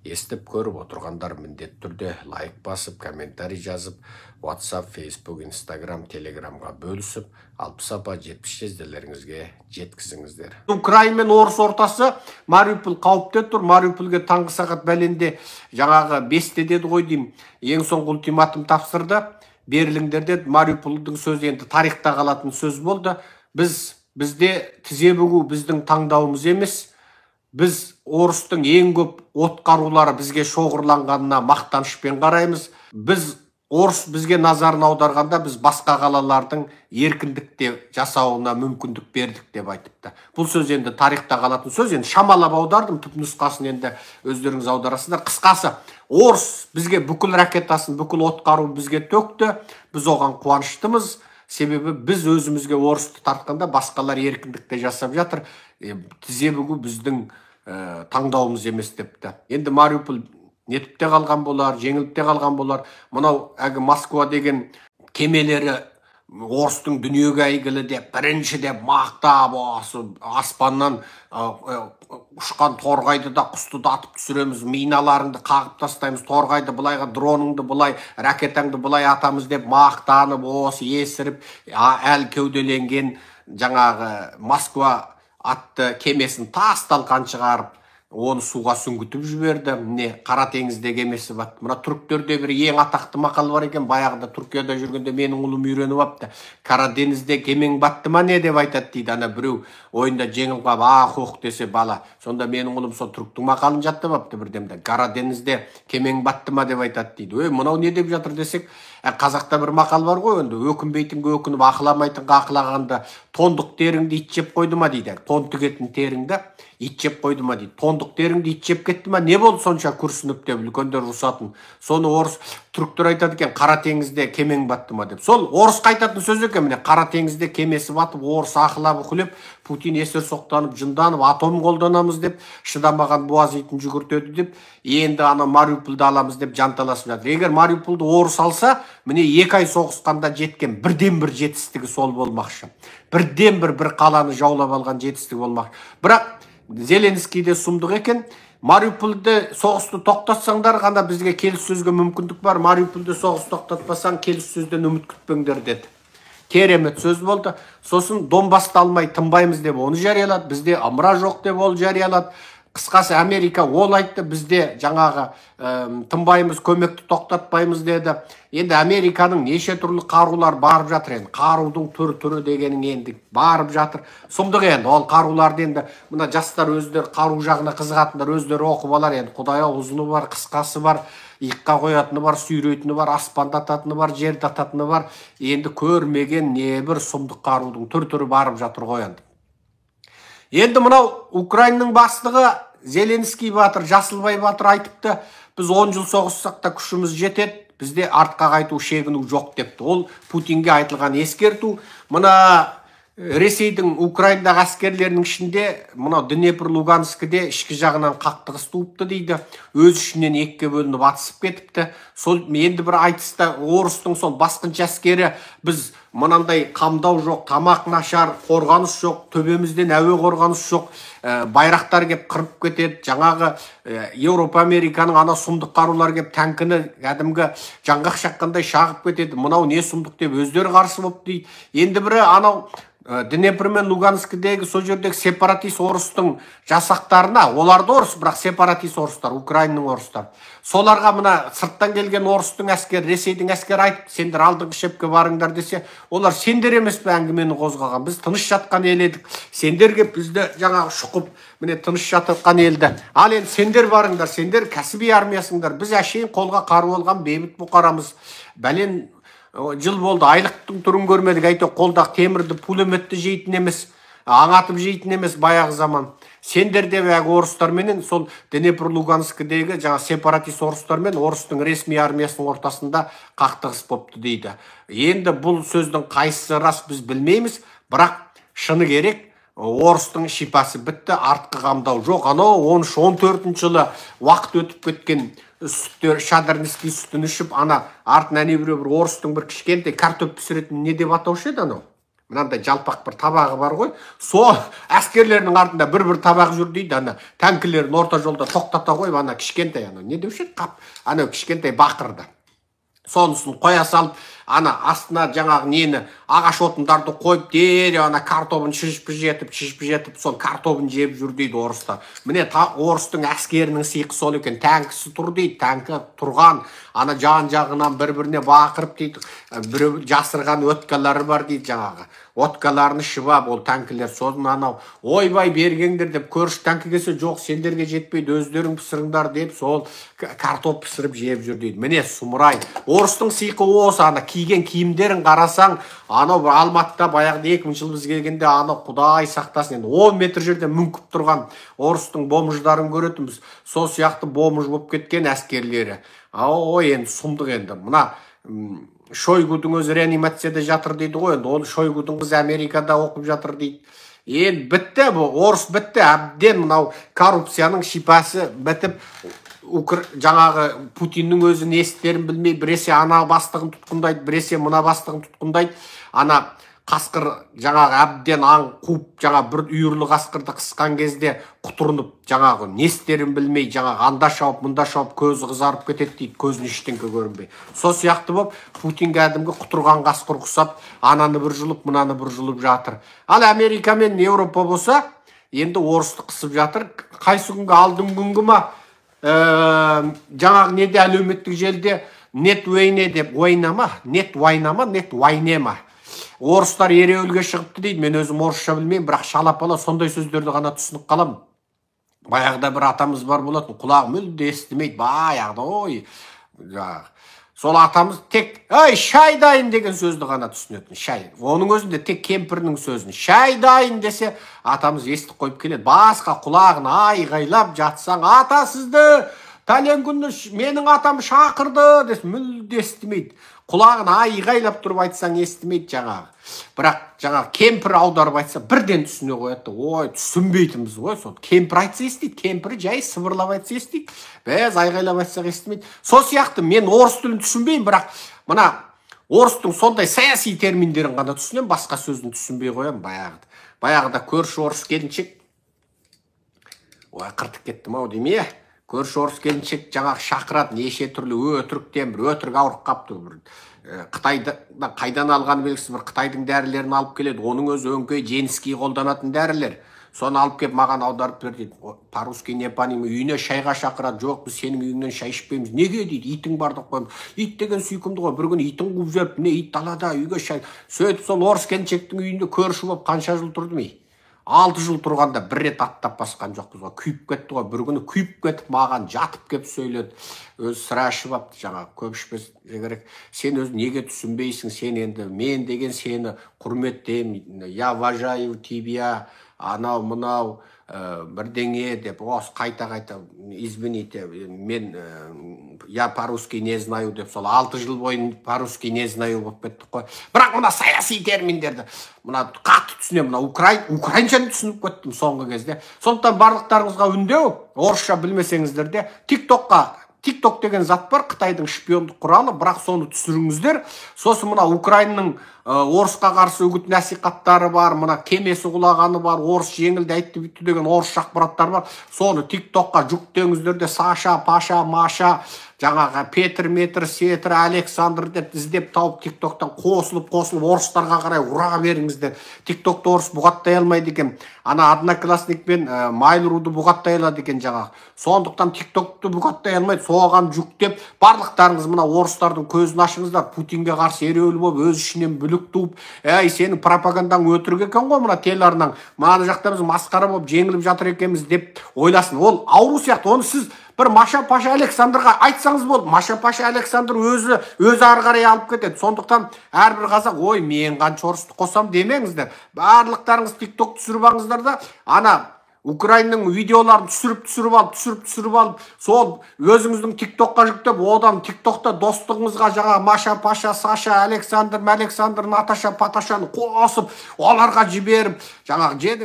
естіп көріп отырғандар міндетті түрде лайк басып, комментарий жазып, WhatsApp, Facebook, Instagram, Telegramға бөлісіп, 60 апа 70 жезделеріңізге жеткізіңіздер. Украина мен орыс ортасы Мариуполь қауіпте тұр. Мариупольге таңғы сағат бәленде жаңағы 5-те деді ғой деймін. Ең соңғы ультиматум тапсырды. Беріліңдер деді. Мариупольдің сөзі енді тарихта қалатын сөз болды. Бізде тізе бүгу біздің таңдауымыз емес. Біз орыстың ең көп от қарулары бізге шоғырланғанына мақтанышпен қараймыз. Орыс бізге назарын аударғанда біз басқа қалалардың еркіндікте жасауына мүмкіндік бердік деп айтыпты. Бұл сөз енді тарихта қалатын сөз. Енді шамалап аудардым, түпнұсқасын енді өздеріңіз аударасыздар. Қысқасы, орыс бізге бүкіл ракетасын, бүкіл от қару бізге төкті. Біз оған қуаныштымыз. Себебі біз өзімізге орысты тартқанда басқалар еркіндікте жасап жатыр. Тізе бүгу біздің таңдауымыз емес депті. Енді Мариуполь нетіп те қалған болар, жеңіліп те қалған болар. Мынау Москва деген кемелері орыстың дүниеге әйгілі деп, бірінші деп мақтап, аспаннан ұшқан торғайды да құсты да атып түсіреміз, миналарыңды қағып тастаймыз, торғайды былайға, дроныңды былай, ракетаңды былай атамыз деп мақтанып, есіріп, әл кеуделенген жаңағы Москва атты кемесін тас-талқан шығарып, оны суға сүңгітіп жіберді. Міне Қара теңізде кемесі бат. Мына түріктерде бір ең атақты мақал бар екен, баяғыда Түркияда жүргенде менің ұлым үйреніп апты. Қара теңізде кемең батты ма не деп айтады дейді. Ана біреу ойында жеңіп қалып, хоқ десе бала. Сонда менің ұлым сол түріктің мақалын жаттап апты бірдемде. Қара теңізде кемең батты ма деп айтады дейді. Мынау не деп жатыр десек, қазақта бір мақал бар ғой, енді өкінбейтінге өкініп, ақыламайтынға ақылағанды тондық теріңді ит жеп қойды ма дейді. Тон тігетін теріңді ит жеп қойды ма дейді. Тондық теріңді ит жеп кетті ма? Не болды сонша күрсініп деп, үлкендер ұрсатын. Соны орыс түріктер айтады екен, Қара теңізде кемең батты ма деп. Сол орыс қайтатын сөз екен, міне Қара теңізде кемесі батып, орыс ақылап үхілеп, Путин есер соқтанып, жынданып, атом қолданамыз деп, шыдамаған буаз итін жүгіртеді деп, енді ана Мариупольді аламыз деп жанталасып жатыр. Егер Мариупольді орыс алса, міне 2 ай соғысқанда жеткен бірден-бір жетістігі сол болмақшы. Бірден-бір қаланы жаулап алған жетістігі болмақшы. Бірақ Зеленский де сұмдық екен. Мариупольді соғысты тоқтатсаңдар ғана бізге келіссөзге мүмкіндік бар. Мариупольді соғысты тоқтатпасаң келіссөзден үміт күтпеңдер деді. Керемет сөз болды. Сосын Донбасты алмай тынбаймыз деп оны жариялады. Бізде ымыра жоқ деп ол жариялады. Қысқасы Америка ол айтты, бізде жаңағы тынбаймыз, көмекті тоқтатпаймыз деді. Енді Американың неше түрлі қарулар барып жатыр енді. Қарудың түрі дегенің енді барып жатыр. Сұмдық енді ол қаруларды енді мына жастар өздері қару жағына қызығатындар өздері оқып алар енді. Құдая ұзыны бар, қысқасы бар, иыққа қоятыны бар, сүйрейтіні бар, аспанда ататыны бар, жерде ататыны бар. Енді көрмеген небір сұмдық қарудың түрі барып жатыр ғой енді. Енді мынау Украинаның бастығы Зеленский батыр, Жасылбай батыр айтыпты, біз 10 жыл соғыссақ та күшіміз жетеді, бізде артқа қайту шегіну жоқ депті. Ол Путинге айтылған ескерту. Мына Ресейдің Украинадағы әскерлерінің ішінде, мынау Днепр, Луганскіде ішкі жағынан қақтығыс туыпты дейді. Өз ішінен екіге бөлініп атысып кетіпті. Сол енді бір айтыста орыстың сол басқыншы әскері біз мынандай қамдау жоқ, тамақ нашар, қорғаныс жоқ, төбемізден әуе қорғаныс жоқ, байрақтар кеп қырып кетеді. Жаңағы Еуропа, Американың ана сұмдық қарулар кеп тәңкіні кәдімгі жаңғақ шаққандай шағып кетеді. Мынау не сұмдық деп өздері қарсы болып дейді. Енді бірі анау Днепр мен Луганскідегі сол жердегі сепаратист орыстың жасақтарына, оларды орыс, бірақ сепаратист орыстар, Украинаның орыстар. Соларға мына сырттан келген орыстың әскері, Ресейдің әскері айтып, сендер алдыңғы шепке барыңдар десе, олар сендер емес пе әңгімені қозғаған, біз тыныш жатқан ел едік, сендер кеп бізді жаңағы шұқып, міне тыныш жатқан елді. Ал енді сендер барыңдар, сендер кәсіби армиясыңдар, біз әшейін қолға қару алған бейбіт бұқарамыз, бәлен жыл болды, айлықтың түрін көрмедік, әйтеу қолдағы темірді, пулеметті жейтін емес, аңатып жейтін емес баяғы заман. Сендер де орыстарменен сол Днепр, Луганскідегі жаңа сепаратист орыстармен орыстың ресми армиясының ортасында қақтығыс бопты дейді. Енді бұл сөздің қайсысы рас біз білмейміз, бірақ шыны керек, орыстың шипасы бітті, артқы қамдау жоқ. Анау 13-14 жылы уақыт өтіп кеткен сүттер, шадарницкий сүтін ішіп, ана артын әне бір орыстың бір кішкентай картоп пісіретін не деп атаушы еді анау? мынандай жалпақ бір табағы бар ғой, сол әскерлердің артында бір табақ жүр дейді, ана танкілерін орта жолда тоқтата қойып, ана кішкентай, ана не деуші еді, қап, ана кішкентай бақырды. Сонысын қоя салып, ана астына жаңағы нені ағаш отындарды қойып, дереу ана картобын шішіп жетіп, сол картобын жеп жүр дейді орыста. Міне орыстың әскерінің сиқы сол екен, танкісі тұр дейді, танкі тұрған, ана жан-жағынан бір-біріне бақырып дейді, бір жасырған өткалары бар дейді жаңағы. Откаларыны шыбап, ол танкілер сосын анау, ойбай бергеңдер деп, көрші танкі келсе, жоқ, сендерге жетпейді, өздерің пісіріңдер деп, сол картоп пісіріп жеп жүр дейді. Міне сұмырай. Орыстың сиқы осы, ана киген киімдерін қарасаң, анау Алматыда баяғыда 2000 жыл біз келгенде, анау Құдай сақтасын, енді 10 метр жерде мүңкіп тұрған орыстың бомждарын көретінбіз. Сол сияқты бомж болып кеткен әскерлері. Ой, енді сұмдық енді. Мына Шойгудың өзі реанимацияда жатыр дейді ғой, енді ол Шойгудың қызы Америкада оқып жатыр дейді. Енді бітті бұл, орыс бітті, әбден мынау коррупцияның шипасы бітіп, жаңағы Путиннің өзі не істерін білмей, біресе ана бастығын тұтқындайды, біресе мына бастығын тұтқындайды. Ана қасқыр жаңағы әбден аң қуып, жаңағы бір үйірлі қасқырды қысқан кезде құтырынып, жаңағы не істерін білмей, жаңағы анда шауып, мұнда шауып, көзі қызарып кетеді дейді, көзін ештеңке көрінбей. Сол сияқты болып, Путин кәдімгі құтырған қасқыр құсап, ананы бір жұлып, мынаны бір жұлып жатыр. Ал Америка мен Еуропа болса, енді орысты қысып жатыр. Қайсы күнгі алдың күнгі ма, жаңағы неде әлеуметтік желіде Нетвайне деп ойнама, Нетвайнема. Орыстар ереуілге шығыпты дейді, мен өзім орысша білмеймін, бірақ шалапала сондай сөздерді ғана түсініп қаламын. Баяғыда бір атамыз бар болатын, құлағы мүлде естімейді, баяғыда, ой, сол атамыз тек, шай дайын деген сөзді ғана түсінетін, шай. Оның өзінде тек кемпірінің сөзін, шай дайын десе, атамыз естіп қойып келеді. Басқа құлағын айғайлап жатсаң, ата сізді, пәлен күні менің атам шақырды десе, мүлде естімейді. Құлағын айғайлап тұрып айтсаң естімейді жаңағы. Бірақ жаңағы кемпір аударып айтса бірден түсіне қояды. Ой, түсінбейтінбіз ғой. Сол кемпір айтса естиді, кемпір жай сыбырлап айтса естиді. Біз айғайлап айтсақ естімейді. Сол сияқты мен орыс тілін түсінбеймін, бірақ мына орыстың сондай саяси терминдерін ғана түсінемін, басқа сөзін түсінбей қоямын баяғыда. Баяғыда көрші орыс келіншек, ой, қыртып кеттім ау деймін, е? Көрші орыс келіншек жаңағы шақырады, неше түрлі өтіріктен бір өтірік ауырып қапты. Қытайда қайдан алған белгісіз бір Қытайдың дәрілерін алып келеді. Оның өзі өңкей женский қолданатын дәрілер. Соны алып келіп маған аударып бер дейді. По-русски не понимаю. Үйіне шайға шақырады. Жоқ, біз сенің үйіңнен шай ішпейміз. Неге дейді? Итің бар деп қоймыз. Ит деген сүйкімді ғой. Bir күн итің қуып жіберіп, міне ит далада үйге шай. Сөйтіп сол орыс келіншектің үйінде көрші болып қанша жыл тұрды ме? 6 жыл тұрғанда бір рет аттап басқан жоқпыз ғой. Күйіп кетті ғой. Bir күні күйіп кетіп маған жатып кеп сөйледі. Өзі сыра ішіп апты жаңағы. Көп ішпес керек. Сен өзі неге түсінбейсің? Сен енді мен деген сені құрметтеймін. Я уважаю тебя. Анау мынау бірдеңе деп қайта извините, мен я по-русски не знаю деп сол 6 жыл бойын по-русски не знаю болып кеттік қой. Бірақ мына саяси терминдерді мына қатты түсінемін. Мына украиншаны түсініп кеттім соңғы кезде. Сондықтан барлықтарыңызға үндеу, орысша білмесеңіздер де TikTok деген зат бар, Қытайдың шпиондық құралы, бірақ соны түсіріңіздер. Сосын мына Украинаның орысқа қарсы үгіт насихаттары бар, мына кемесі құлағаны бар, орыс жеңілді айтты бітті деген орыс ақпараттар бар. Соны TikTokқа жүктеңіздер де Саша, Паша, Маша, жаңағы Петр, Метр, Сетр, Александр деп іздеп тауып TikToктан қосылып орыстарға қарай ұра беріңіздер. TikTokты орыс бұғаттай алмайды екен. Ана Одноклассник пен Mail.ru-ды бұғаттай алады екен жаңағы. Сондықтан TikTokты бұғаттай алмайды. Соған жүктеп, барлықтарыңыз мына орыстардың көзін ашыңыздар. Путинге қарсы ереуіл болып, өз ішінен бүлік туып, сенің пропагандаң өтірік екен ғой мына телеарнаң. Мына жақта біз масқара болып жеңіліп жатыр екенбіз деп ойласын. Ол ауру сияқты. Оны сіз бір Маша Паша Александрға айтсаңыз болды. Маша Паша Александр өзі ары қарай алып кетеді. Сондықтан әрбір қазақ, ой, мен қанша орысты қосам демеңіздер. Барлықтарыңыз TikTok түсіріп алыңыздар да, ана Украинаның видеоларын түсіріп алып, сол өзіңіздің TikTokқа жүктеп, одан TikTokта достығыңызға жаңа Маша, Паша, Саша, Александр, Наташа, Паташаны қосып, оларға жіберіп, жаңағы жеді